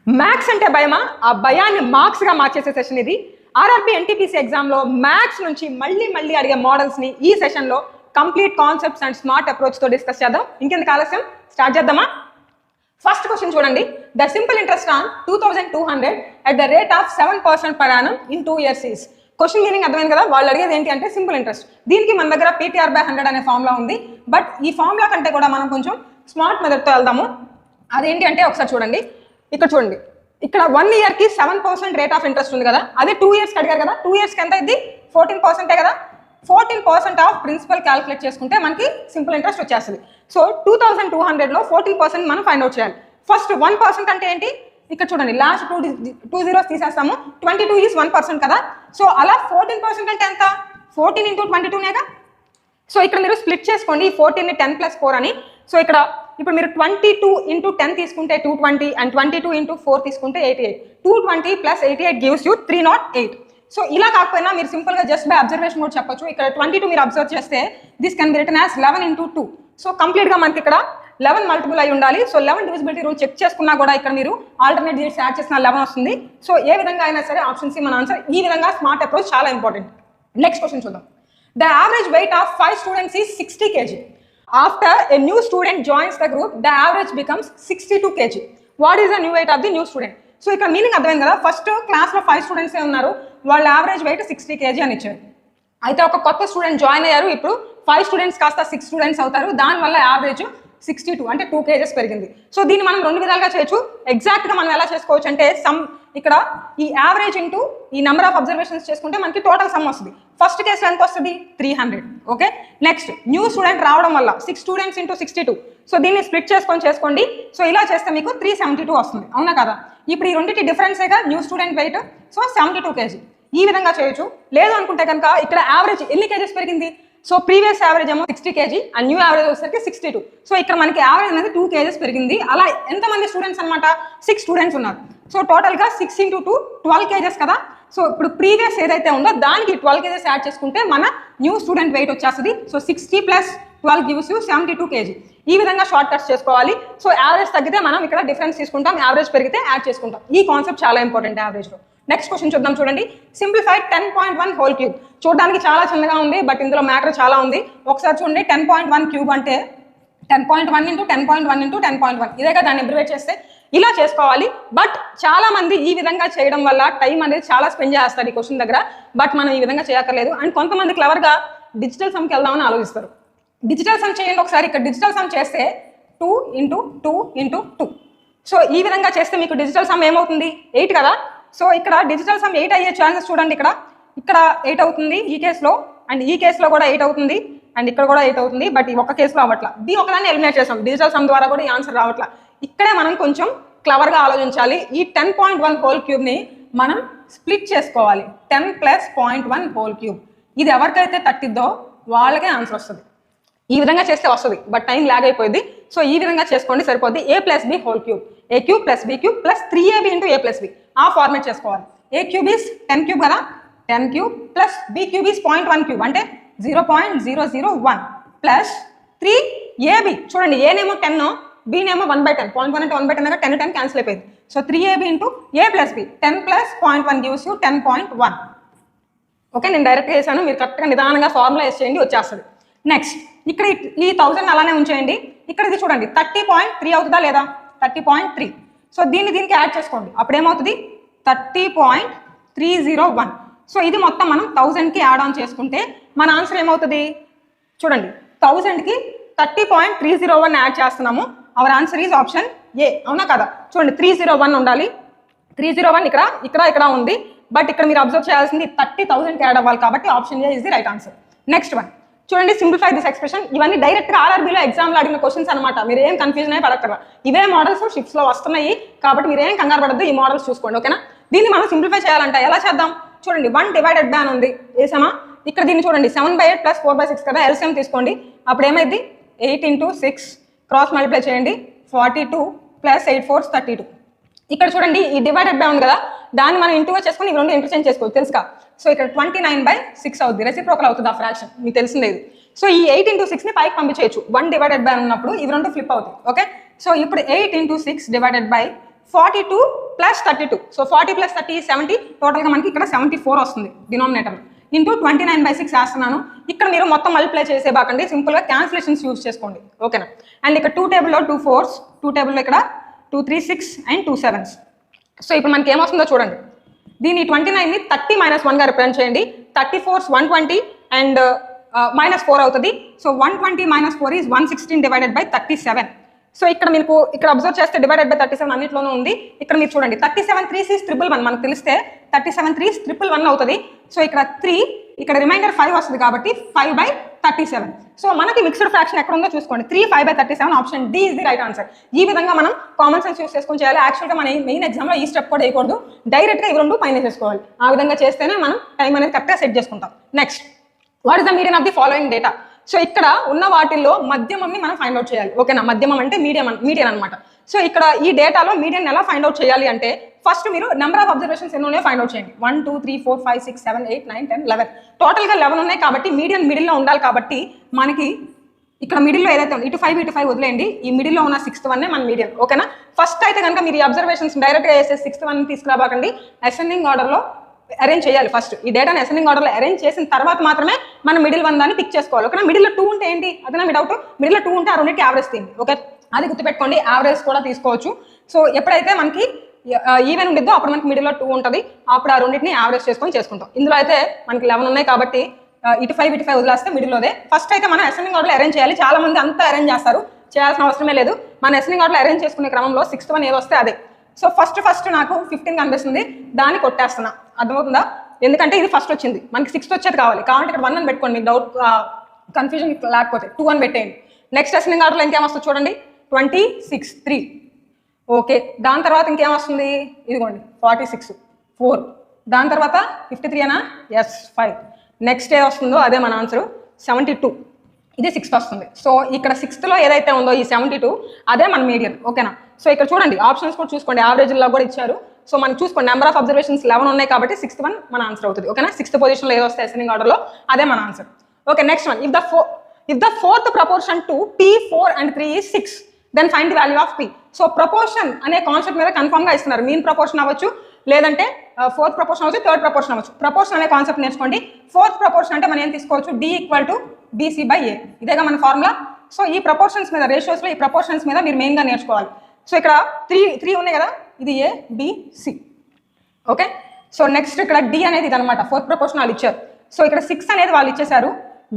Maths అంటే భయమా? ఆ భయాన్ని మార్క్స్గా మార్చేసే సెషన్ ఇది. ఆర్ఆర్బీ ఎన్టీపీసీ ఎగ్జామ్లో మ్యాథ్స్ నుంచి మళ్ళీ అడిగే మోడల్స్ని ఈ సెషన్లో కంప్లీట్ కాన్సెప్ట్స్ అండ్ స్మార్ట్ అప్రోచ్తో డిస్కస్ చేద్దాం. ఇంకెందుకు ఆలస్యం, స్టార్ట్ చేద్దామా? ఫస్ట్ క్వశ్చన్ చూడండి. The simple interest on 2200 at the rate of 7% per annum in 2 years is. Question meaning అర్థమైంది కదా? వాళ్ళు అడిగేది ఏంటి అంటే సింపుల్ ఇంట్రెస్ట్. దీనికి మన దగ్గర PTR/100 అనే ఫార్ములా ఉంది. బట్ ఈ ఫార్ములా కంటే కూడా మనం కొంచెం స్మార్ట్ మెథడ్తో వెళ్దాము. అదేంటి అంటే ఒకసారి చూడండి, ఇక్కడ చూడండి, ఇక్కడ 1 yearకి 7% రేట్ ఆఫ్ ఇంట్రెస్ట్ ఉంది కదా, అదే 2 yearsకి అడిగారు కదా. 2 yearsకి ఎంత అయింది? 14% కదా. 14% ఆఫ్ ప్రిన్సిపల్ క్యాలిక్యులేట్ చేసుకుంటే మనకి సింపుల్ ఇంట్రెస్ట్ వచ్చేస్తుంది. సో 2200లో 14% మనం ఫైండ్ అవుట్ చేయాలి. ఫస్ట్ 1% అంటే ఏంటి? ఇక్కడ చూడండి, లాస్ట్ 2 zeros తీసేస్తాము. 22 is 1% కదా. సో అలా 14% అంటే ఎంత? 14 into 22నేగా. సో ఇక్కడ మీరు స్ప్లిట్ చేసుకోండి ఈ 14ని 10 + 4 అని. సో ఇక్కడ ఇప్పుడు మీరు 22 into 10 తీసుకుంటే 220 అండ్ 22 into 4 తీసుకుంటే 88. 220 + 88 gives you 308. సో ఇలా కాకపోయినా మీరు సింపుల్గా జస్ట్ బై అబ్జర్వేషన్ కూడా చెప్పొచ్చు. ఇక్కడ 22 మీరు అబ్జర్వ్ చేస్తే this can be written as 11 into 2. So కంప్లీట్గా మనకి ఇక్కడ 11 మల్టిపుల్ అయి ఉండాలి. సో 11 డివిజిబిలిటీ రూల్ చెక్ చేసుకున్నా కూడా ఇక్కడ మీరు ఆల్టర్నేట్ డిజిట్స్ యాడ్ చేసిన 11 వస్తుంది. సో ఏ విధంగా అయినా సరే ఆప్షన్ సి మన ఆన్సర్. ఈ విధంగా స్మార్ట్ అప్రోచ్ చాలా ఇంపార్టెంట్. నెక్స్ట్ క్వశ్చన్ చూద్దాం. The average weight of 5 students is 60 kg. After a new student joins the group, the average becomes 62 kg. What is the new weight of the new student? So ఇక్కడ meaning అర్థమైంది కదా. First క్లాస్లో 5 students ఉన్నారు, వాళ్ళ average wait 60 kg అని ఇచ్చారు. అయితే ఒక కొత్త స్టూడెంట్ జాయిన్ అయ్యారు, ఇప్పుడు 5 students కాస్త 6 students అవుతారు, దానివల్ల యావరేజ్ 62 అంటే 2 kgs పెరిగింది. సో దీన్ని మనం 2 విధాలుగా చేయొచ్చు. ఎగ్జాక్ట్గా మనం ఎలా చేసుకోవచ్చు అంటే సమ్ ఇక్కడ ఈ యావరేజ్ ఇంటూ ఈ నెంబర్ ఆఫ్ అబ్జర్వేషన్స్ చేసుకుంటే మనకి టోటల్ సమ్ వస్తుంది. ఫస్ట్ కేసులో ఎంత వస్తుంది? 300. ఓకే, నెక్స్ట్ న్యూ స్టూడెంట్ రావడం వల్ల 6 students into 62. సో దీన్ని స్ప్లిట్ చేసుకోండి. సో ఇలా చేస్తే మీకు 372 వస్తుంది, అవునా కదా? ఇప్పుడు ఈ రెండింటి డిఫరెన్సేగా new student weight. So 72 kg. ఈ విధంగా చేయొచ్చు. లేదు అనుకుంటే కనుక ఇక్కడ యావరేజ్ ఎన్ని కేజెస్ పెరిగింది? సో ప్రీవియస్ యావరేజ్ ఏమో 60 kg అండ్ న్యూ యావరేజ్ వచ్చేసరికి 62. సో ఇక్కడ మనకి యావరేజ్ అనేది 2 kgs పెరిగింది. అలా ఎంతమంది స్టూడెంట్స్ అనమాట? 6 students ఉన్నారు. సో టోటల్గా 6 into 2 12 kgs కదా. సో ఇప్పుడు ప్రీవియస్ ఏదైతే ఉందో దానికి 12 kgs యాడ్ చేసుకుంటే మన న్యూ స్టూడెంట్ వెయిట్ వచ్చేస్తుంది. So 60 + 12 gives you 72 kg. ఈ విధంగా షార్ట్ కట్స్ చేసుకోవాలి. సో యావరేజ్ తగ్గితే మనం ఇక్కడ డిఫరెన్స్ తీసుకుంటాం, యావరేజ్ పెరిగితే యాడ్ చేసుకుంటాం. ఈ కాన్సెప్ట్ చాలా ఇంపార్టెంట్ యావరేజ్లో. నెక్స్ట్ క్వశ్చన్ చూద్దాం. చూడండి, సింప్లిఫైడ్ 10.1 హోల్ క్యూబ్. చూడడానికి చాలా చిన్నగా ఉంది, బట్ ఇందులో మ్యాటర్ చాలా ఉంది. ఒకసారి చూడండి, 10.1 క్యూబ్ అంటే 10.1 into 10.1 into 10.1. ఇదేగా దాన్ని అబ్రివేట్ చేస్తే ఇలా చేసుకోవాలి. బట్ చాలా మంది ఈ విధంగా చేయడం వల్ల టైం అనేది చాలా స్పెండ్ చేస్తారు ఈ క్వశ్చన్ దగ్గర. బట్ మనం ఈ విధంగా చేయక్కర్లేదు. అండ్ కొంతమంది క్లవర్గా డిజిటల్ సమ్కి వెళ్దామని ఆలోచిస్తారు. డిజిటల్ సమ్ చేయండి ఒకసారి. ఇక్కడ డిజిటల్ సమ్ చేస్తే 2 into 2 into 2. సో ఈ విధంగా చేస్తే మీకు డిజిటల్ సమ్ ఏమవుతుంది? 8 కదా. సో ఇక్కడ డిజిటల్ సమ్ 8 అయ్యే ఛాన్సెస్ చూడండి. ఇక్కడ 8 అవుతుంది ఈ కేసులో, అండ్ ఈ కేసులో కూడా 8 అవుతుంది, అండ్ ఇక్కడ కూడా 8 అవుతుంది. బట్ ఈ ఒక్క కేసులో అవ్వట్లా. ఈ ఒకదాన్ని ఎలిమినేట్ చేసాం. డిజిటల్ సమ్ ద్వారా కూడా ఈ ఆన్సర్ రావట్లా. ఇక్కడే మనం కొంచెం క్లవర్గా ఆలోచించాలి. ఈ 10.1 హోల్ క్యూబ్ని మనం స్ప్లిట్ చేసుకోవాలి. 10 + 0.1 హోల్ క్యూబ్. ఇది ఎవరికైతే తట్టిద్దో వాళ్ళకే ఆన్సర్ వస్తుంది. ఈ విధంగా చేస్తే వస్తుంది, బట్ టైం ల్యాగ్ అయిపోయింది. సో ఈ విధంగా చేసుకోండి, సరిపోద్ది. A + B whole cube, A cube + B cube + 3AB into A + B. ఆ ఫార్మేట్ చేసుకోవాలి. A క్యూబ్ ఈస్ 10 క్యూబ్ కదా, 10 cube + B cube is 0.1 cube అంటే 0.001 + 3AB. చూడండి, ఏనేమో 10, బీనేమో 1/10. 0.1 అంటే 1/10 కదా, 10 క్యాన్సిల్ అయిపోయింది. So 3AB into A + B. 10 + 0.1 gives you 10.1. Okay, నేను direct చేశాను, మీరు కరెక్ట్గా నిదానంగా ఫార్ములా వేసి చేయండి, వచ్చేస్తుంది. నెక్స్ట్ ఇక్కడ ఈ 1000 అలానే ఉంచేయండి. ఇక్కడ ఇది చూడండి 30.3 అవుతుందా లేదా? 30.3. సో దీనికి యాడ్ చేసుకోండి, అప్పుడు ఏమవుతుంది? 30.301. సో ఇది మొత్తం మనం 1000కి యాడ్ ఆన్ చేసుకుంటే మన ఆన్సర్ ఏమవుతుంది? చూడండి, 1000కి 30.301 యాడ్ చేస్తున్నాము. Our answer is option A, అవునా కదా? చూడండి, 301 ఉండాలి. 301 ఇక్కడ ఉంది, బట్ ఇక్కడ మీరు అబ్జర్వ్ చేయాల్సింది 30,000కి యాడ్ అవ్వాలి, కాబట్టి option A is the right answer. Next one చూడండి, సింప్లిఫై దిస్ ఎక్స్ప్రెషన్. ఇవన్నీ డైరెక్ట్గా ఆర్ఆర్బీలో ఎగ్జామ్లో అడిగిన క్వశ్చన్స్ అనమాట. మీరు ఏం కన్ఫ్యూజన్ అయ్యి పడక్కర్లా. ఇవే మోడల్స్ షిఫ్ట్స్లో వస్తున్నాయి, కాబట్టి మీరు ఏం కంగారు పడద్దు, ఈ మోడల్స్ చూసుకోండి, ఓకేనా? దీన్ని మనం సింప్లిఫై చేయాలంటే ఎలా చేద్దాం? చూడండి, 1 డివైడెడ్ బై అని ఉంది, వేసామా? ఇక్కడ దీన్ని చూడండి, 7/8 + 4/6 కదా, ఎల్సిఎం తీసుకోండి. అప్పుడు ఏమైంది? 8 into 6 క్రాస్ మల్టిప్లై చేయండి, 42 + 8 4 32. ఇక్కడ చూడండి, ఈ డివైడెడ్ బై ఉంది కదా, దాన్ని మనం ఇంటూగా చేసుకొని ఇవి రెండు ఇంటర్చేంజ్ చేసుకోవచ్చు, తెలుసుగా? సో ఇక్కడ 29/6 అవుతుంది, రెసిప్రోకల్ అవుతుంది ఆ ఫ్రాక్షన్, మీకు తెలిసిందేది. సో ఈ 8 into 6ని పైకి పంపించేయచ్చు. 1 డివైడెడ్ బై ఉన్నప్పుడు ఇవి రెండు ఫ్లిప్ అవుతాయి, ఓకే? సో ఇప్పుడు 8 into 6 divided by 42 plus 32. So 40 + 30 70, టోటల్గా మనకి ఇక్కడ 74 వస్తుంది డినామినేటర్. ఇంటూ 29/6 వేస్తున్నాను. ఇక్కడ మీరు మొత్తం మల్టిప్లై చేసేబాకండి, సింపుల్గా క్యాన్సిలేషన్స్ యూజ్ చేసుకోండి, ఓకేనా. అండ్ ఇక్కడ 2 టేబుల్లో 2 4s, 2 టేబుల్లో ఇక్కడ 2 3 6 అండ్ 2 7s. సో ఇప్పుడు మనకి ఏమొస్తుందో చూడండి. దీన్ని 29ని 30 - 1గా రిప్రజెంట్ చేయండి. 34s 120 అండ్ -4 అవుతుంది. So 120 - 4 is 116 / 37. సో ఇక్కడ మీకు ఇక్కడ అబ్జర్వ్ చేస్తే డివైడెడ్ బై 37 అన్నింటిలోనూ ఉంది. ఇక్కడ మీరు చూడండి 37 3s is 111, మనకు తెలిస్తే 37 3s 111 అవుతుంది. సో ఇక్కడ 3, ఇక్కడ రిమైండర్ 5 వస్తుంది కాబట్టి 5/37. సో మనకి మిక్స్డ్ ఫ్రాక్షన్ ఎక్కడ ఉందో చూసుకోండి. 3 5/37, option D is the right answer. ఈ విధంగా మనం కామన్ సెన్స్ యూస్ చేసుకొని చేయాలి. యాక్చువల్గా మన మెయిన్ ఎగ్జామ్లో ఈ స్టెప్ కూడా వేయకూడదు, డైరెక్ట్గా ఇవి రెండు పైన చేసుకోవాలి. ఆ విధంగా చేస్తేనే మనం టైం అనేది కరెక్ట్గా సెట్ చేసుకుంటాం. Next, what is the median of the following data? So ఇక్కడ ఉన్న వాటిల్లో మధ్యమంని మనం ఫైండ్ అవుట్ చేయాలి, ఓకేనా. మధ్యమం అంటే మీడియన్ అనమాట. సో ఇక్కడ ఈ డేటాలో మీడియన్ ఎలా ఫైండ్ అవుట్ చేయాలి అంటే, ఫస్ట్ మీరు నెంబర్ ఆఫ్ అబ్జర్వేషన్స్ ఎన్ని ఉన్నాయో ఫైండ్ అవుట్ చేయండి. 1 2 3 4 5 6 7 8 9 10 11, టోటల్గా 11 ఉన్నాయి కాబట్టి మీడియన్ మిడిల్లో ఉండాలి. కాబట్టి మనకి ఇక్కడ మిడిల్లో ఏదైతే ఉంది, ఇటు 5 వదిలేయండి, ఈ మిడిల్లో ఉన్న 6th వన్ మన మీడియన్, ఓకేనా. ఫస్ట్ అయితే కనుక మీరు ఈ అబ్జర్వేషన్స్ డైరెక్ట్గా వేసే 6th వన్ తీసుకురాబాకండి, అసెండింగ్ ఆర్డర్లో అరేంజ్ చేయాలి. ఫస్ట్ ఈ డేటాని అసెండింగ్ ఆర్డర్లో అరేంజ్ చేసిన తర్వాత మాత్రమే మనం మిడిల్ వన్ దాన్ని పిక్ చేసుకోవాలి, ఓకేనా. మిడిల్లో 2 ఉంటే ఏంటి, అదేనా మీ డౌట్? మిడిల్లో 2 ఉంటే ఆ రెండింటి యావరేజ్ తీయండి, ఓకే. అది గుర్తుపెట్టుకోండి, యావరేజ్ కూడా తీసుకోవచ్చు. సో ఎప్పుడైతే మనకి ఈవెన్ ఉండిద్దో అప్పుడు మనకి మిడిల్లో 2 ఉంటుంది, అప్పుడు ఆ రెండింటిని యావరేజ్ చేసుకుంటాం. ఇందులో అయితే మనకి 11 ఉన్నాయి కాబట్టి ఇటు 5 వదిలేస్తే మిడిల్లోదే. ఫస్ట్ అయితే మనం అసెండింగ్ ఆర్డర్లో అరేంజ్ చేయాలి. చాలా మంది అంతా అరేంజ్ చేస్తారు, చేయాల్సిన అవసరమే లేదు. మన అసెండింగ్ ఆర్డర్లో అరేంజ్ చేసుకునే క్రమంలో 6th వన్ ఏదో వస్తే అదే. సో ఫస్ట్ నాకు 15 కనిపిస్తుంది, దాన్ని కొట్టేస్తున్నా, అర్థమవుతుందా? ఎందుకంటే ఇది ఫస్ట్ వచ్చింది, మనకి 6th వచ్చేది కావాలి. కాబట్టి ఇక్కడ 1 అని పెట్టుకోండి, మీకు డౌట్ కన్ఫ్యూజన్ లేకపోతే 2 అని పెట్టేయండి. నెక్స్ట్ అసెండింగ్ ఆర్డర్లో ఇంకేమొస్తుంది చూడండి, 26 3, ఓకే. దాని తర్వాత ఇంకేమొస్తుంది, ఇదిగోండి 46 4, దాని తర్వాత 53 అనా, ఎస్ 5. నెక్స్ట్ ఏ వస్తుందో అదే మన ఆన్సర్ 72, ఇది 6th వస్తుంది. సో ఇక్కడ 6thలో ఏదైతే ఉందో ఈ 72 అదే మన మీడియన్, ఓకేనా. సో ఇక్కడ చూడండి ఆప్షన్స్ కూడా చూసుకోండి, యావరేజ్లో కూడా ఇచ్చారు. సో మనం చూసుకోండి, నెంబర్ ఆఫ్ అబ్జర్వేషన్స్ 11 ఉన్నాయి కాబట్టి 6th వన్ మన ఆన్సర్ అవుతుంది, ఓకేనా. 6th పొజిషన్లో ఏదో వస్తే అసెండింగ్ ఆర్డర్లో అదే మన answer, okay. Next one, if the fourth proportion to p 4 and 3 is 6, then find the value of p. So proportion అనే కాన్సెప్ట్ మీద కన్ఫర్మ్గా ఇస్తున్నారు. మీన్ ప్రపోర్షన్ అవ్వచ్చు, లేదంటే 4th ప్రపోర్షన్ అవ్వచ్చు, 3rd ప్రపోర్షన్ అవ్వచ్చు. ప్రపోర్షన్ అనే కాన్సెప్ట్ నేర్చుకోండి. 4th ప్రపోర్షన్ అంటే మనం ఏం తీసుకోవచ్చు, d = bc/a, ఇదేగా మన ఫార్ములా. సో ఈ ప్రపోర్షన్స్ మీద, రేషియోస్లో ఈ ప్రపోర్షన్స్ మీద మీరు మెయిన్గా నేర్చుకోవాలి. సో ఇక్కడ 3 ఉన్నాయి కదా, ఇది a b c, okay. So next ఇక్కడ d అనేది ఇది అనమాట, 4th ప్రపోర్షన్ వాళ్ళు ఇచ్చారు. సో ఇక్కడ 6 అనేది వాళ్ళు ఇచ్చేసారు.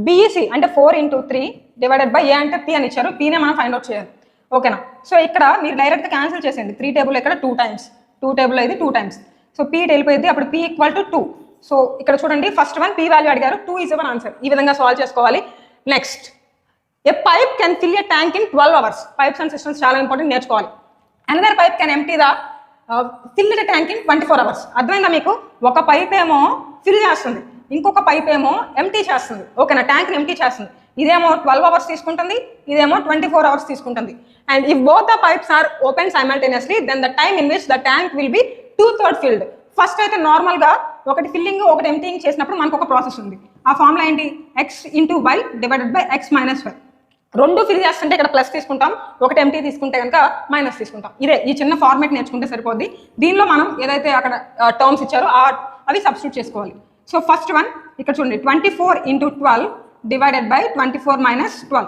bc అంటే 4 × 3 / a అంటే p అని ఇచ్చారు, pనే మనం ఫైండ్ అవుట్ చేయాలి, ఓకేనా. సో ఇక్కడ మీరు డైరెక్ట్గా క్యాన్సిల్ చేసేయండి. 3 టేబుల్ ఇక్కడ 2 times, 2 టేబుల్ ఇది 2 times. సో p వెళ్ళిపోయింది, అప్పుడు p = 2. సో ఇక్కడ చూడండి ఫస్ట్ వన్ p వాల్యూ అడిగారు, 2 is our ఆన్సర్. ఈ విధంగా సాల్వ్ చేసుకోవాలి. Next, A pipe can fill a tank in 12 hours. Pipes and systems చాలా ఇంపార్టెంట్, నేర్చుకోవాలి. Another pipe can empty the fill the tank in 24 hours. అర్థమైందా మీకు? ఒక pipe ఏమో ఫిల్ చేస్తుంది, ఇంకొక పైప్ ఏమో ఎంప్టీ చేస్తుంది, ఓకేనా. ట్యాంక్ని ఎంప్టీ చేస్తుంది. ఇదేమో 12 hours తీసుకుంటుంది, ఇదేమో 24 hours తీసుకుంటుంది. And if both the pipes are open simultaneously, then the time in which the tank will be 2/3 filled. First అయితే నార్మల్గా ఒకటి ఫిల్లింగ్ ఒకటి ఎంప్టీయింగ్ చేసినప్పుడు మనకు ఒక ప్రాసెస్ ఉంది. ఆ ఫార్ములా ఏంటి, x × y / x - 5. రెండు ఫిల్ చేస్తుంటే ఇక్కడ ప్లస్ తీసుకుంటాం, ఒకటి ఎంటీ తీసుకుంటే కనుక మైనస్ తీసుకుంటాం. ఇదే ఈ చిన్న ఫార్మేట్ నేర్చుకుంటే సరిపోద్ది. దీనిలో మనం ఏదైతే అక్కడ టర్మ్స్ ఇచ్చారో అవి సబ్స్టిట్యూట్ చేసుకోవాలి. సో ఫస్ట్ వన్ ఇక్కడ చూడండి, 24 × 12 / 24 - 12,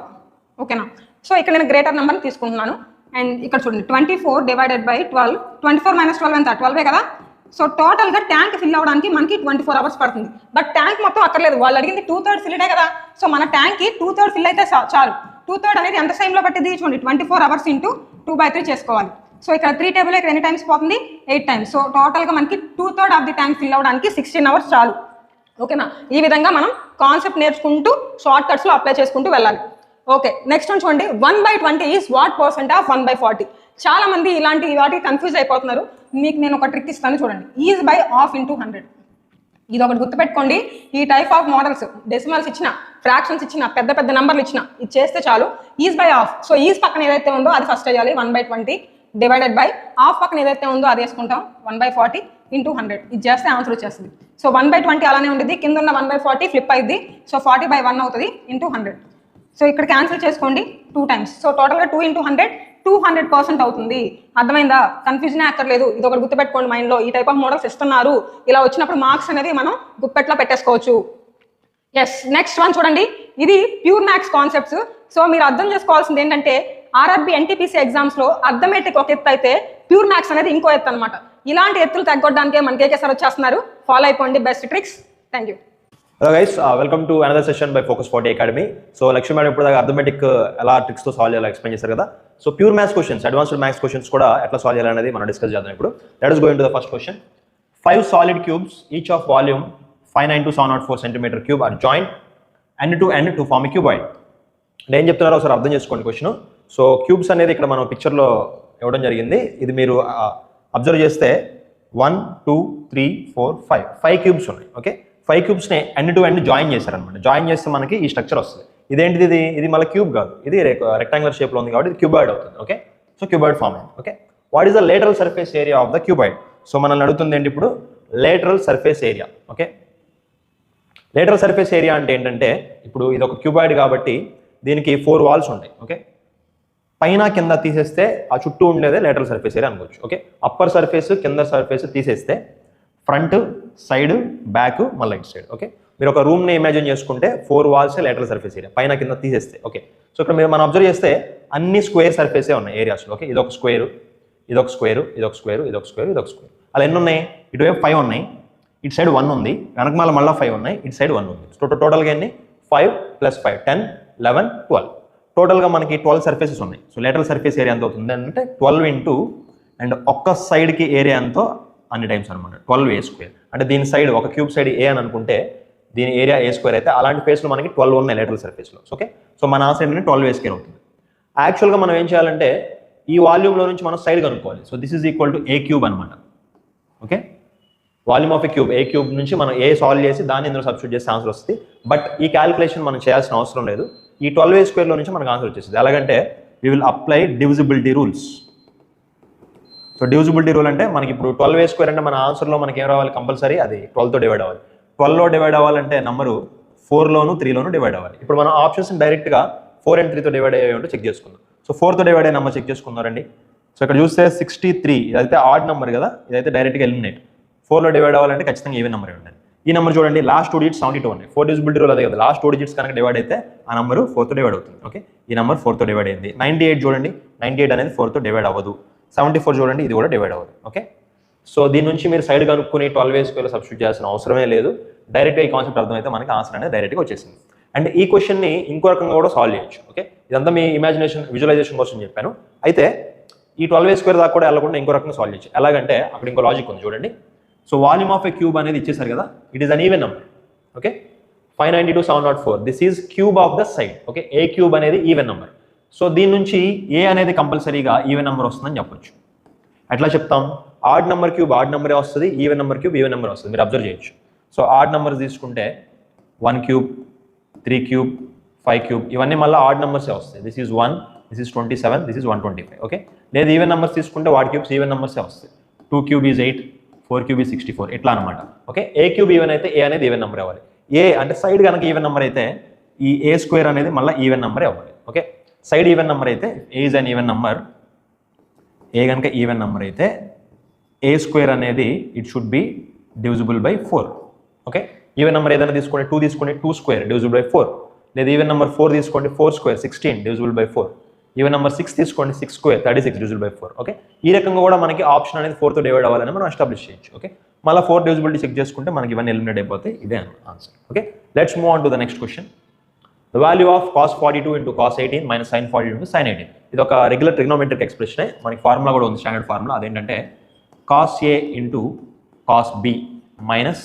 ఓకేనా. సో ఇక్కడ నేను గ్రేటర్ నెంబర్ని తీసుకుంటున్నాను. అండ్ ఇక్కడ చూడండి 24 / 12, 24 - 12 ఎంత, 12 కదా. సో టోటల్గా ట్యాంక్ ఫిల్ అవ్వడానికి మనకి 24 hours పడుతుంది. బట్ ట్యాంక్ మొత్తం అక్కర్లేదు, వాళ్ళు అడిగింది 2/3 ఫిల్డే కదా. సో మన ట్యాంక్కి 2/3 ఫిల్ అయితే చాలు. 2/3 అనేది ఎంత టైంలో పట్టింది చూడండి, 24 hours × 2/3 చేసుకోవాలి. సో ఇక్కడ 3 టేబుల్ ఇక్కడ ఎన్ని టైమ్స్ పోతుంది, 8 times. సో టోటల్గా మనకి 2/3 ఆఫ్ ది ట్యాంక్ ఫిల్ అవ్వడానికి 16 hours చాలు, ఓకేనా. ఈ విధంగా మనం కాన్సెప్ట్ నేర్చుకుంటూ షార్ట్ కట్స్లో అప్లై చేసుకుంటూ వెళ్ళాలి, ఓకే. నెక్స్ట్ చూడండి, 1/20 ఈజ్ వాట్ % ఆఫ్ 1/40. చాలా మంది ఇలాంటి వాటికి కన్ఫ్యూజ్ అయిపోతున్నారు. మీకు నేను ఒక ట్రిక్ ఇస్తాను చూడండి, ఈజ్ బై ఆఫ్ × 100. ఇది ఒకటి గుర్తుపెట్టుకోండి. ఈ టైప్ ఆఫ్ మోడల్స్ డెసిమల్స్ ఇచ్చిన, ఫ్రాక్షన్స్ ఇచ్చిన, పెద్ద పెద్ద నెంబర్లు ఇచ్చిన, ఇది చేస్తే చాలు. Is by of, so is పక్కన ఏదైతే ఉందో అది ఫస్ట్ అయ్యాలి, 1/20 / ఆఫ్ పక్కన ఏదైతే ఉందో అది వేసుకుంటాం, 1/40 × 100. ఇది చేస్తే ఆన్సర్ వచ్చేస్తుంది. సో 1/20 అలానే ఉంటుంది, కింద ఉన్న 1/40 ఫ్లిప్ అయింది. సో 40/1 అవుతుంది × 100. సో ఇక్కడ క్యాన్సిల్ చేసుకోండి 2 times. సో టోటల్గా 2 × 100 200% అవుతుంది. అర్థమైందా? కన్ఫ్యూజన్ అక్కర్లేదు. ఇది ఒకటి గుర్తుపెట్టుకోండి మైండ్లో. ఈ టైప్ ఆఫ్ మోడల్స్ ఇస్తున్నారు, ఇలా వచ్చినప్పుడు మార్క్స్ అనేది మనం గుప్పెట్లో పెట్టేసుకోవచ్చు. ఎస్, నెక్స్ట్ వన్ చూడండి. ఇది ప్యూర్ మ్యాథ్స్ కాన్సెప్ట్స్. సో మీరు అర్థం చేసుకోవాల్సింది ఏంటంటే ఆర్ఆర్బి ఎన్టీపీసీ ఎగ్జామ్స్లో అర్థమెటిక్ ఒక ఎత్తు అయితే ప్యూర్ మ్యాథ్స్ అనేది ఇంకో ఎత్తు అనమాట. ఇలాంటి ఎత్తులు తగ్గొట్టడానికే మన కేకే సార్ వచ్చేస్తున్నారు. ఫాలో అయిపోండి best tricks. Thank you. Hello guys, welcome to another session by focus 40 academy. So Lakshmi madam ఇప్పుడు అర్థమెటిక్ ఎలా ట్రిక్స్తో సాల్వ్ చేయాలో ఎక్స్ప్లెయిన్ చేశారు కదా. So pure maths questions, advanced maths questions కూడా ఎట్లా సాల్వ్ చేయాలనేది మనం డిస్కస్ చేద్దాం ఇప్పుడు. Let us go into the first question. 5 solid cubes, each of volume 592 centimeter cube are joined end to end to form a cuboid. అంటే ఏం చెప్తున్నారో ఒకసారి అర్థం చేసుకోండి క్వశ్చన్. సో క్యూబ్స్ అనేది ఇక్కడ మనం పిక్చర్లో ఇవ్వడం జరిగింది. ఇది మీరు అబ్జర్వ్ చేస్తే 1 2 3 4 5 క్యూబ్స్ ఉన్నాయి. ఓకే, 5 క్యూబ్స్ని ఎండ్ టు ఎండ్ జాయిన్ చేశారనమాట. జాయిన్ చేస్తే మనకి ఈ స్ట్రక్చర్ వస్తుంది. ఇదేంటిది? ఇది మళ్ళీ క్యూబ్ కాదు, ఇది రెక్టాంగులర్ షేప్లో ఉంది కాబట్టి ఇది క్యూబాయిడ్ అవుతుంది. ఓకే, సో క్యూబాయిడ్ ఫామ్ అయింది. Okay, what is the lateral surface area of the cuboid? So మనల్ని అడుగుతుంది ఏంటి ఇప్పుడు? Lateral surface area. Okay, lateral surface area అంటే ఏంటంటే ఇప్పుడు ఇది ఒక క్యూబాయిడ్ కాబట్టి దీనికి 4 వాల్స్ ఉంటాయి. ఓకే, పైన కింద తీసేస్తే ఆ చుట్టూ ఉండేదే లేటరల్ సర్ఫేస్ ఏరియా అనుకోవచ్చు. ఓకే, అప్పర్ సర్ఫేస్ కింద సర్ఫేస్ తీసేస్తే ఫ్రంట్ సైడ్ బ్యాక్ మళ్ళీ ఇటు సైడ్. ఓకే, మీరు ఒక రూమ్ని ఇమాజిన్ చేసుకుంటే 4 వాల్స్ లేటరల్ సర్ఫేస్ ఏరియా, పైన కింద తీసేస్తే. ఓకే, సో ఇక్కడ మనం అబ్జర్వ్ చేస్తే అన్ని స్క్వేర్ సర్ఫేసే ఉన్నాయి ఏరియాస్లో. ఓకే, ఇదొక స్క్వేరు, ఇదొక స్క్వేరు, ఇదొక స్క్వేరు, ఇదొక స్క్వేరు, ఇదొక స్క్వేర్. అలా ఎన్ని ఉన్నాయి? ఇటువైపు 5 ఉన్నాయి, ఇటు సైడ్ 1 ఉంది, వెనకమాల మళ్ళీ 5 ఉన్నాయి, ఇటు సైడ్ 1 ఉంది. టోటల్గా ఎన్ని? 5 + 5 10 11 12. టోటల్గా మనకి 12 సర్ఫేసెస్ ఉన్నాయి. సో లేటరల్ సర్ఫేస్ ఏరియా ఎంత అవుతుంది అంటే 12 ఇంటూ అండ్ ఒక్క సైడ్కి ఏరియా ఎంతో అన్ని టైమ్స్ అనమాట 12a². అంటే దీని సైడ్ ఒక క్యూబ్ సైడ్ ఏ అని అనుకుంటే దీని ఏరియా a² అయితే అలాంటి ఫేస్లో మనకి 12 ఉన్నాయి లేటరల్ సర్ఫేస్లో. ఓకే, సో మన ఆన్సర్ ఏంటంటే 12a² అవుతుంది. యాక్చువల్గా మనం ఏం చేయాలంటే ఈ వాల్యూమ్లో నుంచి మనం సైడ్ కనుక్కోవాలి. So this is equal to a³ అనమాట. Okay, volume of a cube, A cube నుంచి మనం ఏ సాల్వ్ చేసి దాన్ని ఇందులో సబ్స్టిట్యూట్ చేస్తే ఆన్సర్ వస్తుంది. బట్ ఈ క్యాలిక్యులేషన్ మనం చేయాల్సిన అవసరం లేదు. ఈ 12a² నుంచి మనకు ఆన్సర్ వచ్చేస్తుంది. ఎలాగంటే we will apply divisibility rules. So divisibility rule అంటే మనకి ఇప్పుడు 12a² అంటే మన ఆన్సర్లో మనకి ఏం రావాలి? కంపల్సరీ అది 12తో డివైడ్ అవ్వాలి. 12లో డివైడ్ అవ్వాలంటే నెంబరు 4లోను 3లోను డివైడ్ అవ్వాలి. ఇప్పుడు మనం ఆప్షన్స్ డైరెక్ట్గా 4 and 3తో డివైడ్ అయ్యే ఉంటే చెక్ చేసుకుందాం. సో 4తో డివైడ్ అయ్యే నెంబర్ చెక్ చేసుకుందారండి. సో ఇక్కడ చూస్తే 63, ఇదైతే ఆడ్ నెంబర్ కదా, ఇదైతే డైరెక్ట్గా ఎలిమినేట్. 4లో డివైడ్ అవ్వాలంటే ఖచ్చితంగా ఈవెన్ నెంబర్ ఉండాలి. ఈ నెంబర్ చూడండి, లాస్ట్ 2 digits 72 ఉన్నాయి. 4 డివిజిబిలిటీ రూల్ అదే కదా, లాస్ట్ 2 digits కనుక డివైడ్ అయితే ఆ నెంబర్ 4తో డివైడ్ అవుతుంది. ఓకే, ఈ నెంబర్ 4తో డివైడ్ అయింది. 98 చూడండి, 98 అనేది 4తో డివైడ్ అవ్వదు. 74 చూడండి, ఇది కూడా డివైడ్ అవ్వదు. ఓకే, సో దీని నుంచి మీరు సైడ్ కనుక్కుని 12a² సబ్స్టిట్యూట్ చేయాల్సిన అవసరమే లేదు. డైరెక్ట్గా ఈ కాన్సెప్ట్ అర్థమైతే మనకి ఆన్సర్ అనేది డైరెక్ట్గా వచ్చేసింది. అండ్ ఈ క్వశ్చన్ని ఇంకో రకంగా కూడా సాల్వ్ చేయొచ్చు. ఓకే, ఇదంతా మీ ఇమాజినేషన్ విజువలైజేషన్ కోసం చెప్పాను. అయితే ఈ 12a² దాకా కూడా వెళ్ళకుండా ఇంకో రకంగా సాల్వ్ చేయొచ్చు. ఎలాగంటే అక్కడ ఇంకో లాజిక్ ఉంది చూడండి. So volume of a cube అనేది ఇచ్చేసారు కదా, it is an even number. Okay, 592 704, this is cube of the side. Okay, a³ అనేది ఈవెన్ నెంబర్. సో దీని నుంచి ఏ అనేది కంపల్సరీగా ఈవెన్ నెంబర్ వస్తుందని చెప్పొచ్చు. ఎట్లా చెప్తాం? ఆడ్ నెంబర్ క్యూబ్ ఆడ్ నెంబరే వస్తుంది, even number cube even number వస్తుంది. మీరు అబ్జర్వ్ చేయొచ్చు. సో ఆడ్ నెంబర్స్ తీసుకుంటే 1³ 3³ 5³ ఇవన్నీ మళ్ళీ ఆడ్ నెంబర్సే వస్తాయి. This is 1, this is 27, this is 125. Okay, లేదు ఈవెన్ నెంబర్స్ తీసుకుంటే వాటి క్యూబ్స్ ఈవెన్ నెంబర్సే వస్తాయి. 2³ ఈజ్ 8, 4³ ఈజ్ 64 ఇట్లా అనమాట. ఓకే, a³ ఈవెన్ అయితే ఏ అనేది ఈవెన్ నెంబర్ అవ్వాలి. ఏ అంటే సైడ్ కనుక ఈవెన్ నెంబర్ అయితే ఈ a² అనేది మళ్ళీ ఈవెన్ నెంబరే అవ్వాలి. ఓకే, సైడ్ ఈవెన్ నెంబర్ అయితే ఏ ఈజ్ అన్ ఈవెన్ నెంబర్, ఏ కనుక ఈవెన్ నెంబర్ అయితే a² అనేది it should be divisible by 4. Okay, even number ఏదైనా తీసుకోండి, 2 తీసుకోండి, 2² డివిజిబుల్ బై 4. లేదా ఈవెన్ నెంబర్ 4 తీసుకోండి, 4² 16 డివిజిబుల్ బై 4. ఈవెన్ నెంబర్ 6 తీసుకోండి, 6² 36 డివిజిబుల్ బై 4. ఓకే, ఈ రకంగా కూడా మనకి ఆప్షన్ అనేది 4తో డివైడ్ అవ్వాలని మనం ఎస్టాబ్లిష్ చేయొచ్చు. ఓకే, మళ్ళీ 4 డివిజిబిలిటీ చెక్ చేసుకుంటే మనకి ఇవన్నీ ఎలిమినేట్ అయిపోతాయి. ఇదే answer. Okay, let's move on to the next question. The value of cos 42 into cos 18 minus sin 42 into sin 18. ఇది ఒక రెగ్యులర్ ట్రిగ్నోమెట్రిక్ ఎక్స్ప్రెషన్. మనకి ఫార్ములా కూడా ఉంది, స్టాండర్డ్ ఫార్ములా. అదేంటంటే cos a into cos b minus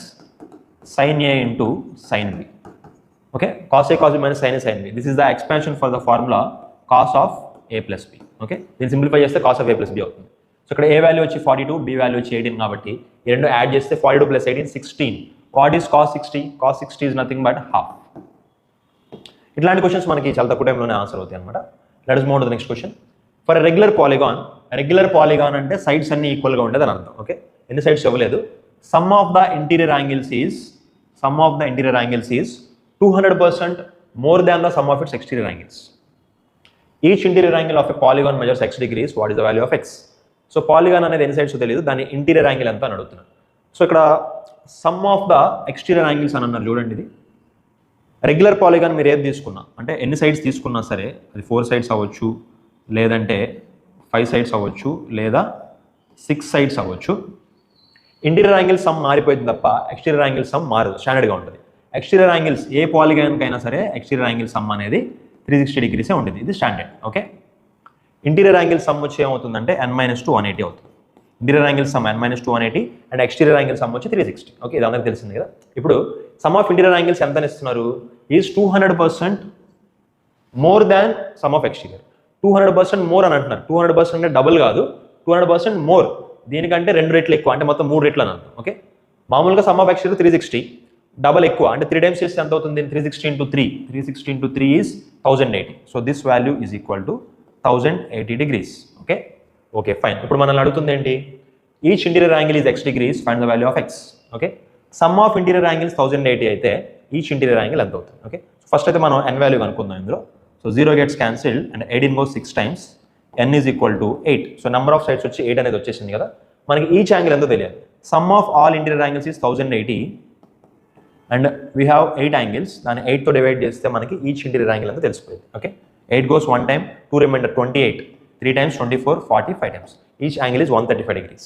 sin a into sin b. Okay, cos a cos b minus sin a sin b. This is the expansion for the formula cos of a plus b. Okay, దీన్ని simplify చేస్తే cos of a plus b అవుతుంది. So ఇక్కడ a value వచ్చి 42, b value వచ్చి 18 కాబట్టి ఈ రెండు add చేస్తే 42 + 18 16. What is cos 60? cos 60 is nothing but half. ఇట్లాంటి క్వశ్చన్స్ మనకి చాలా తక్కువ టైంలోనే ఆన్సర్ అవుతాయి అనమాట. Let us move on to the next question. For regular polygon అంటే సైడ్స్ అన్ని ఈక్వల్గా ఉంటుంది అని అర్థం. ఓకే, ఎన్ని సైడ్స్ ఇవ్వలేదు. Some of the interior angles is 200% more than the sum of it's exterior angles. Each interior angle of a polygon measures x degrees, what is the value of x? So polygon అనేది ఎన్ని sides తెలియదు, దాని interior angle ఎంత అని అడుగుతున్నాను. So ఇక్కడ some of the exterior angles అని అన్నారు చూడండి. ఇది రెగ్యులర్ పాలిగాన్ మీరు ఏది తీసుకున్నా అంటే ఎన్ని సైడ్స్ తీసుకున్నా సరే అది 4 సైడ్స్ అవ్వచ్చు, లేదంటే 5 సైడ్స్ అవ్వచ్చు, లేదా 6 సైడ్స్ అవ్వచ్చు. ఇంటీరియర్ యాంగిల్ సమ్ మారిపోయింది తప్ప ఎక్స్టీరియర్ యాంగిల్ సమ్ మారదు, స్టాండర్డ్గా ఉంటుంది. ఎక్స్టీరియర్ యాంగిల్స్ ఏ పాలిగాన్కైనా సరే ఎక్స్టీరియర్ యాంగిల్ సమ్ అనేది 360 degrees ఉంటుంది, ఇది standard. Okay, interior angle sum వచ్చి ఏమవుతుందంటే n-2 180 అవుతుంది. Interior angle sum n-2 180 and exterior angle sum వచ్చి 360. ఓకే, ఇది అందరికీ తెలిసింది కదా. ఇప్పుడు సమ్ ఆఫ్ ఇంటీరియర్ యాంగిల్స్ ఎంత ఇస్తున్నారు, is 200% more than some of exterior. 200% more అని అంటున్నారు. 200% అంటే డబుల్ కాదు, 200% మోర్, దీనికంటే 2 రెట్లు ఎక్కువ, అంటే మొత్తం 3 రెట్లు అని అర్థం. ఓకే, మామూలుగా సమ్ ఆఫ్ ఎక్స్టీరియర్ 360, డబల్ ఎక్కువ అంటే 3 times చేస్తే ఎంత అవుతుంది, 360 into 3, 360 into 3 is 1080. So this value is equal to 1080 degrees. Okay okay fine. ఇప్పుడు మనల్ని అడుగుతుంది ఏంటి, each interior angle is x degrees, find the value of x. Okay, some of interior angles 1080 అయితే ఈచ్ ఇంటీరియర్ యాంగిల్ ఎంత అవుతుంది. Okay, first అయితే మనం n value కనుక్కుందాం ఇందులో. So 0 gets cancelled and 18 goes 6 times, n is equal to 8. So number of sides వచ్చి 8 అనేది వచ్చేసింది కదా. మనకి ఈచ్ యాంగిల్ ఎంతో తెలియాలి. Some of all interior angles is 1080 and we have 8 angles. దాన్ని 8తో డివైడ్ చేస్తే మనకి ఈచ్ ఇంటీరియర్ యాంగిల్ అంతా తెలిసిపోయింది. Okay, 8 goes 1 time, 2 remainder 28, 3 times 24, 40, 5 times. Each angle is 135 degrees.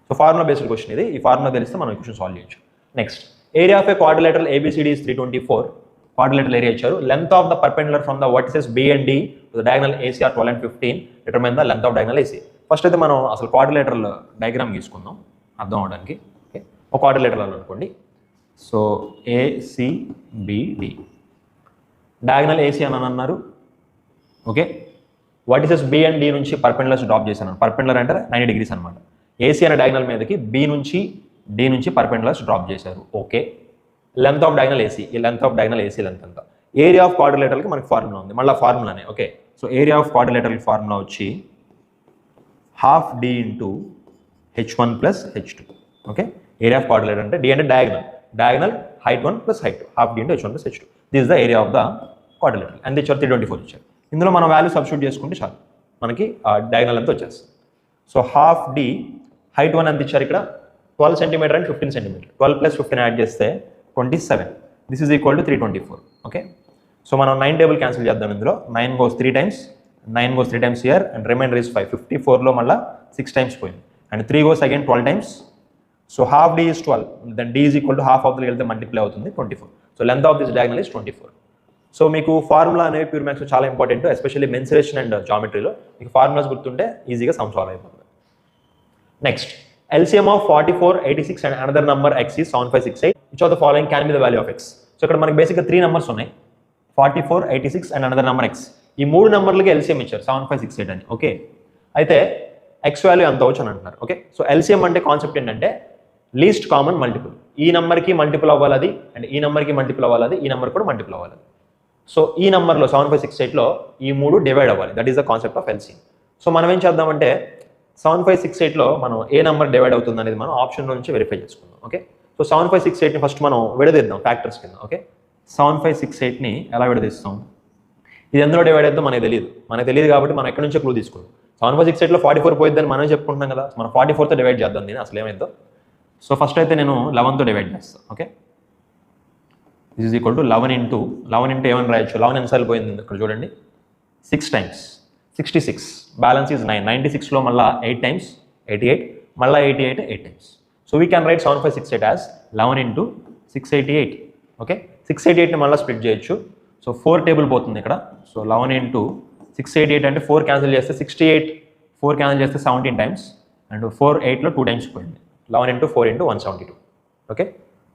So formula based question ఇది. ఈ ఫార్ములా తెలిస్తే మనం ఈ క్వశ్చన్ సాల్వ్ చేయొచ్చు. Next, area of a quadrilateral ABCD is 324. Quadrilateral area ఇచ్చారు. Length of the perpendicular from the vertices B and D to the diagonal AC are 12 and 15. Determine the length of diagonal AC. First అయితే మనం అసలు quadrilateral diagram గీసుకుందాం అర్థం అవడానికి. Okay, ఒక quadrilateral అనుకోండి. So ACBD diagonal AC అని అన్నారు. Okay, vertices B and D నుంచి పర్పెండిక్యులర్స్ డ్రాప్ చేశాను. పర్పెండిక్యులర్ అంటే 90 degrees అనమాట. AC అనే డయాగనల్ మీదకి B నుంచి D నుంచి పర్పెండిక్యులర్స్ డ్రాప్ చేశారు. Okay, length of diagonal AC, ఈ length of diagonal AC length ఎంత. ఏరియా ఆఫ్ క్వాడ్రిలేటరల్కి మనకి ఫార్ములా ఉంది, మళ్ళీ ఫార్ములానే. Okay, so area of quadrilateral formula వచ్చి ½ D into H1 plus H2. Okay, area of quadrilateral అంటే D అంటే diagonal height 1 plus height 2, ½ D into H1 plus H2. This is the area of the quadrilateral and ఇచ్చారు 324 ఇచ్చారు. ఇందులో మనం value substitute చేసుకుంటే చాలు, మనకి డయాగనల్ అంతా వచ్చేస్తుంది. సో ½ D, height 1 ఎంత ఇచ్చారు ఇక్కడ 12 cm and 15 cm. 12 plus 15 add చేస్తే 27. This is equal to 324. Okay, so మనం 9 టేబుల్ క్యాన్సిల్ చేద్దాం. ఇందులో 9 goes 3 times, 9 goes 3 times here and remainder is 5. 54లో మళ్ళీ 6 times పోయింది and 3 goes again 12 times. So ½ D is 12, then D is equal to half of the వెళ్తే multiply అవుతుంది 24. So length of this diagonal is 24. So మీకు formula అనేవి pure maths చాలా important, especially mensuration and జామెట్రీలో మీకు formulas గుర్తుంటే ఈజీగా some solve అయిపోతుంది. Next, LCM of 44, 86 and another number x is 7568. Which of the following can be the value of x? So ఇక్కడ మనకి బేసిక్గా 3 నెంబర్స్ ఉన్నాయి, 44, 86 and another number x. ఈ 3 నెంబర్లకి LCM ఇచ్చారు 7568 అని. ఓకే, అయితే x వాల్యూ ఎంత అవచ్చు అని అంటున్నారు. ఓకే, సో LCM అంటే కాన్సెప్ట్ ఏంటంటే లీస్ట్ కామన్ మల్టిపుల్. ఈ నెంబర్కి మల్టిపుల్ అవ్వాలి అది, అండ్ ఈ నెంబర్కి మల్టిపుల్ అవ్వాలి అది, ఈ నెంబర్ కూడా మల్టిపుల్ అవ్వాలి. సో ఈ నెంబర్లో 7568లో ఈ 3 డివైడ్ అవ్వాలి. That is the concept of LCM. So మనం ఏం చేద్దామంటే 7568లో మనం ఏ నెంబర్ డివైడ్ అవుతుంది అనేది మనం ఆప్షన్ నుంచి వెరిఫై చేసుకుందాం. ఓకే, సో 7568ని ఫస్ట్ మనం విడదీద్దాం ఫ్యాక్టర్స్ కింద. ఓకే, 7568ని ఎలా విడదీస్తాం, ఇది ఎందులో డివైడ్ అవుతుందో మనకు తెలియదు కాబట్టి మనం ఎక్కడి నుంచో క్లూ తీసుకుందాం. 7568లో 44 పోయిద్దని మనం చెప్పుకుంటున్నాం కదా, మనం 44తో డివైడ్ చేద్దాం దీన్ని అసలు ఏమైందో. సో ఫస్ట్ అయితే నేను 11తో డివైడ్ చేస్తాను. Okay, this is equal to 11 into ఏమని రాయొచ్చు, 11 ఎన్నిసార్లు పోయింది ఇక్కడ చూడండి, 6 times 66, బ్యాలెన్స్ ఈజ్ 9. 96లో మళ్ళీ 8 times 88, మళ్ళీ 88 8 times. So we can write 7568 as 11 into 688. Okay, 688ని మళ్ళీ స్ప్లిట్ చేయొచ్చు. సో 4 టేబుల్ పోతుంది ఇక్కడ. సో 11 into 688 అంటే 4 క్యాన్సిల్ చేస్తే 68, 4 క్యాన్సిల్ చేస్తే 17 times అండ్ 4 8లో 2 times పోయింది. 11 into 4 into 172. Okay,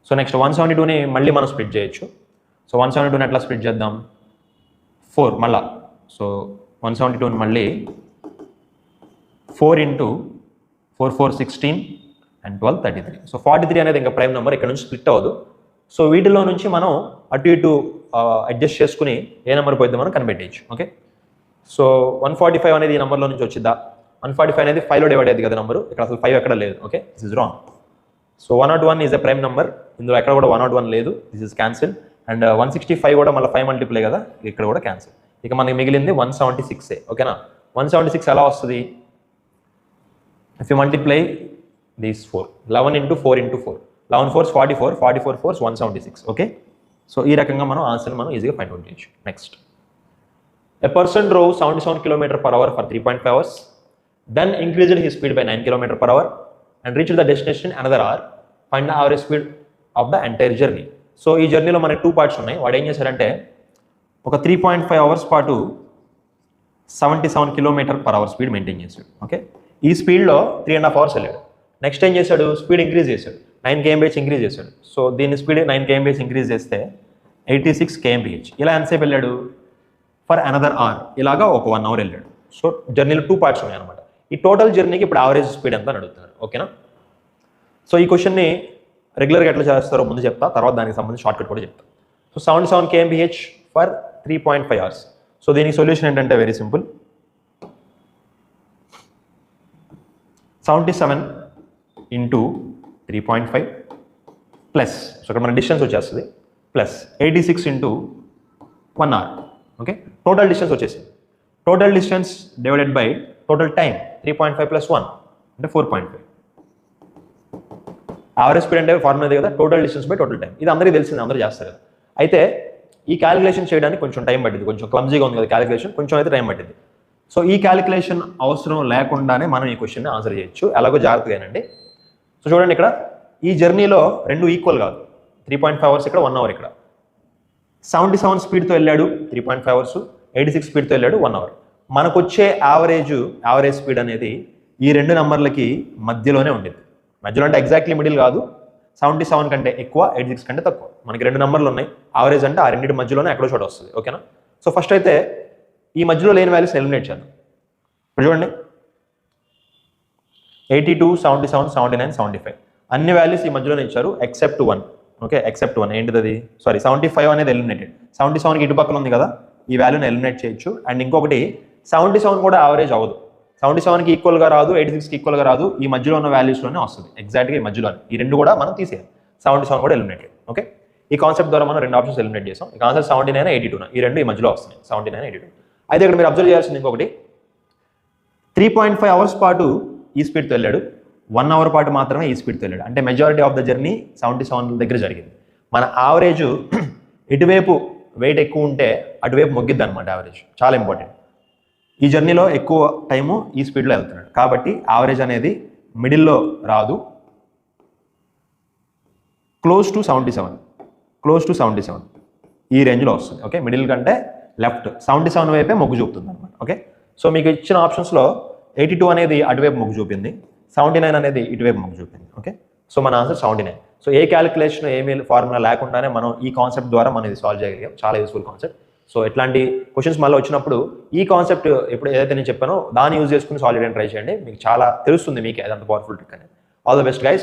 so next 172ని మళ్ళీ మనం స్ప్లిట్ చేయొచ్చు. సో 172ని ఎట్లా స్ప్లిట్ చేద్దాం, 4 మళ్ళా. సో 172ని మళ్ళీ 4 into 4 4 16 and 12 33. సో 43 అనేది ఇంకా ప్రైమ్ నెంబర్, ఇక్కడ నుంచి స్ప్లిట్ అవ్వదు. సో వీటిలో నుంచి మనం అటు ఇటు అడ్జస్ట్ చేసుకుని ఏ నెంబర్ పోయిద్దాం మనం కనిపెట్టేయచ్చు. ఓకే, సో 145 అనేది ఈ నెంబర్లో నుంచి వచ్చిద్దా, 145 అనేది 5లో డివైడ్ అయ్యేది కదా నెంబరు, ఇక్కడ అసలు 5 ఎక్కడ లేదు. Okay, this is wrong. So 101 is a prime number, ఇందులో ఎక్కడ కూడా 101 లేదు, దిస్ ఇస్ క్యాన్సిల్. అండ్ 165 కూడా మళ్ళీ 5 మల్టిప్లై కదా, ఇక్కడ కూడా క్యాన్సిల్. ఇక మనకి మిగిలింది 176. ఓకేనా, 176 ఎలా వస్తుంది? If you multiply these 4, 11 into 4 into 4, 11 4s 44, 44 4s 176. Okay, so ఈ రకంగా మనం ఆన్సర్ మనం ఈజీగా ఫైండ్ అవుట్ చేయొచ్చు. Next, a person drove 77 km/h for 3.5 hours, then increased his speed by 9 km/h and reached the destination another hour. Find the average speed of the entire journey. So ఈ జర్నీలో మనకి 2 parts ఉన్నాయి. వాడు ఏం చేశాడంటే ఒక 3.5 hours పాటు 77 km/h స్పీడ్ మెయింటైన్ చేశాడు. ఓకే, ఈ స్పీడ్లో 3.5 అవర్స్ వెళ్ళాడు. నెక్స్ట్ ఏం చేశాడు? స్పీడ్ ఇంక్రీజ్ చేశాడు, 9 km/h ఇంక్రీజ్ చేశాడు. సో దీని స్పీడ్ 9 km/h ఇంక్రీజ్ చేస్తే 86 km/h. ఇలా ఎంతసేపు వెళ్ళాడు? For another hour. ఇలాగా ఒక 1 అవర్ వెళ్ళాడు. సో జర్నీలో 2 పార్ట్స్ ఉన్నాయి అనమాట. ఈ టోటల్ జర్నీకి ఇప్పుడు యావరేజ్ స్పీడ్ ఎంత అని అడుగుతున్నారు. ఓకేనా, సో ఈ క్వశ్చన్ని రెగ్యులర్గా ఎట్లా చేస్తారో ముందు చెప్తా, తర్వాత దానికి సంబంధించి షార్ట్ కట్ కూడా చెప్తా. So 77 km/h for 3.5 hours. So దీనికి సొల్యూషన్ ఏంటంటే very simple. 77 into 3.5 plus, so ఇక్కడ మన డిస్టెన్స్ వచ్చేస్తుంది, plus 86 into 1 hour. Okay, total distance వచ్చేసింది. Total distance divided by total time 3.5 + 1 అంటే 4.5. యావరేజ్ స్పీడ్ అంటే ఫార్ములా ఉంది కదా, total distance by total time. ఇది అందరికీ తెలిసింది, అందరూ చేస్తారు కదా. అయితే ఈ క్యాలిక్యులేషన్ చేయడానికి కొంచెం టైం పట్టింది, కొంచెం క్లమ్జీగా ఉంది కదా క్యాలిక్యులేషన్, కొంచెం అయితే టైం పట్టింది. సో ఈ క్యాలిక్యులేషన్ అవసరం లేకుండానే మనం ఈ క్వశ్చన్ని ఆన్సర్ చేయొచ్చు. ఎలాగో జాగ్రత్తగానండి. సో చూడండి, ఇక్కడ ఈ జర్నీలో 2 ఈక్వల్ కాదు. 3.5 అవర్స్ ఇక్కడ, 1 అవర్ ఇక్కడ. 77 స్పీడ్తో వెళ్ళాడు 3.5 అవర్స్, 86 స్పీడ్తో వెళ్ళాడు 1 అవర్. మనకు వచ్చే యావరేజ్ స్పీడ్ అనేది ఈ 2 నెంబర్లకి మధ్యలోనే ఉండేది. మధ్యలో అంటే ఎగ్జాక్ట్లీ మిడిల్ కాదు. 77 కంటే ఎక్కువ, 86 కంటే తక్కువ. మనకి 2 నెంబర్లు ఉన్నాయి. యావరేజ్ అంటే ఆ రెండింటి మధ్యలోనే ఎక్కడో చోట వస్తుంది. ఓకేనా, సో ఫస్ట్ అయితే ఈ మధ్యలో లేని వాల్యూస్ ఎలిమినేట్ చేద్దాం. ఇప్పుడు చూడండి, 82, 77, 79, 75 అన్ని వాల్యూస్ ఈ మధ్యలోనే ఇచ్చారు ఎక్సెప్ట్ 1. ఓకే, ఎక్సెప్ట్ 1 ఏంటిది అది? సారీ, 75 అనేది ఎలిమినేటెడ్. 77కి ఇటు పక్కన ఉంది కదా, ఈ వాల్యూని ఎలిమినేట్ చేయొచ్చు. అండ్ ఇంకొకటి 77 కూడా యావరేజ్ అవ్వదు. 77కి ఈక్వల్గా రాదు, 86కి ఈక్వల్గా రాదు. ఈ మధ్యలో ఉన్న వాల్యూస్లోనే వస్తుంది, ఎగ్జాక్ట్గా ఈ మధ్యలో. ఈ 2 కూడా మనం తీసేయాలి. 77 కూడా ఎలిమినేటెడ్. ఓకే, ఈ కాన్సెప్ట్ ద్వారా మనం 2 ఆప్షన్స్ ఎలిమినేట్ చేసాం. ఇక ఆన్సర్ 79, 82. ఈ 2 ఈ మధ్యలో వస్తున్నాయి, 79, 82. అయితే ఇక్కడ మీరు అబ్జర్వ్ చేయాల్సింది ఇంకొకటి, 3.5 అవర్స్ పాటు ఈ స్పీడ్తో వెళ్ళాడు, 1 అవర్ పాటు మాత్రమే ఈ స్పీడ్తో వెళ్ళాడు. అంటే మెజారిటీ ఆఫ్ ద జర్నీ 77 దగ్గర జరిగింది. మన యావరేజ్ ఇటువైపు వెయిట్ ఎక్కువ ఉంటే అటువైపు మొగ్గిద్ది అనమాట. యావరేజ్ చాలా ఇంపార్టెంట్. ఈ జర్నీలో ఎక్కువ టైము ఈ స్పీడ్లో వెళ్తున్నాడు కాబట్టి యావరేజ్ అనేది మిడిల్లో రాదు, క్లోజ్ టు 77 ఈ రేంజ్లో వస్తుంది. ఓకే, మిడిల్ కంటే లెఫ్ట్ 77 వైపే మొగ్గు చూపుతుంది అనమాట. ఓకే, సో మీకు ఇచ్చిన ఆప్షన్స్లో 82 అనేది అటువైపు మొగ్గు చూపింది, 79 అనేది ఇటువైపు మొగ్గు చూపింది. ఓకే, సో మన ఆన్సర్ 79. సో ఏ క్యాలిక్యులేషన్ ఏమీ ఫార్ములా లేకుండానే మనం ఈ కాన్సెప్ట్ ద్వారా మనం ఇది సాల్వ్ చేయగలిగాం. చాలా యూస్ఫుల్ కాన్సెప్ట్. సో ఇట్లాంటి క్వశ్చన్స్ మళ్ళీ వచ్చినప్పుడు ఈ కాన్సెప్ట్ ఎప్పుడు ఏదైతే నేను చెప్పానో దాన్ని యూజ్ చేసుకుని సాల్వ్ చేయడానికి ట్రై చేయండి. మీకు చాలా తెలుస్తుంది, మీకు అదంత పవర్ఫుల్ ట్రిక్ అనేది. All the best guys.